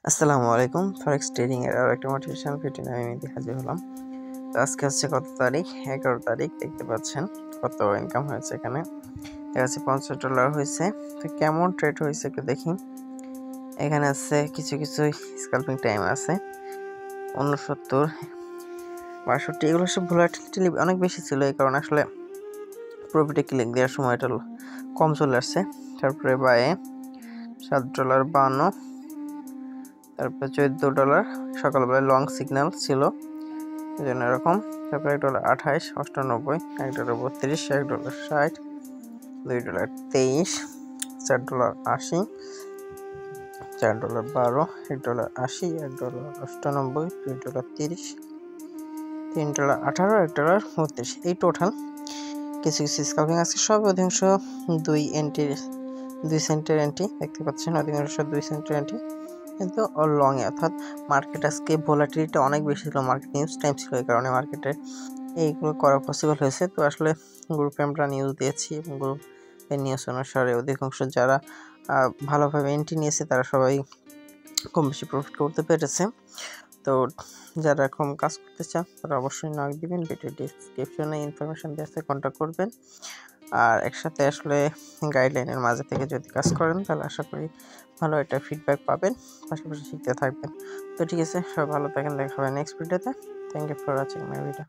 আসসালামু আলাইকুম। Forex trading এর আরো একটা মোটিভেশনাল ভিডিও নিয়ে আমি মেহেদী হাজির হলাম। তো আজকে হচ্ছে কত তারিখ? 11 তারিখ। দেখতে পাচ্ছেন কত ইনকাম হয়েছে এখানে। দেখা যাচ্ছে $50 হয়েছে। তো কেমন ট্রেড হয়েছে একটু দেখি। এখানে আছে কিছু স্ক্যালপিং টাইম আছে 69, 62। এগুলো সব ভোলাটিলিটি অনেক বেশি ছিল, এই কারণে আসলে প্রফিটে ক্লিক দেওয়ার সময়টা কম চলে আসছে। তারপরে বায়ে $7.52, তারপরে $14 সকালবেলায় লং সিগন্যাল ছিল, এই জন্য এরকম। তারপরে $1.28, 98, $1.32, $1.60, $2.23, $4.80, $4.12, $1.80, $1.98, $2.30, $3.18, $1.32। এই টোটাল কিছু স্ক্যালপিং আছে। সব অধিকাংশ 2 সেন্টের এন্ট্রি দেখতে পাচ্ছেন, অধিকাংশ 2 সেন্টের এন্ট্রি, কিন্তু লং এ, অর্থাৎ মার্কেট আজকে ভোলাটিলিটি অনেক বেশি ছিল, মার্কেট নিউজ টাইম ছিল, এই কারণে মার্কেটে এইগুলো করা পসিবল হয়েছে। তো আসলে গ্রুপে আমরা নিউজ দিয়েছি এবং গ্রুপের নিউজ অনুসারে অধিকাংশ যারা ভালোভাবে এন্ট্রি নিয়েছে তারা সবাই কম বেশি প্রফিট করতে পেরেছে। তো যারা এরকম কাজ করতে চান তারা অবশ্যই নক দিবেন, ভিডিও ডিসক্রিপশনে ইনফরমেশন দেওয়া আছে, কন্ট্যাক্ট করবেন। আর একসাথে আসলে গাইডলাইনের মাঝে থেকে যদি কাজ করেন তাহলে আশা করি ভালো একটা ফিডব্যাক পাবেন, পাশাপাশি শিখতে থাকবেন। তো ঠিক আছে, সবাই ভালো থাকেন, দেখা হবে নেক্সট ভিডিওতে। Thank you for watching my video.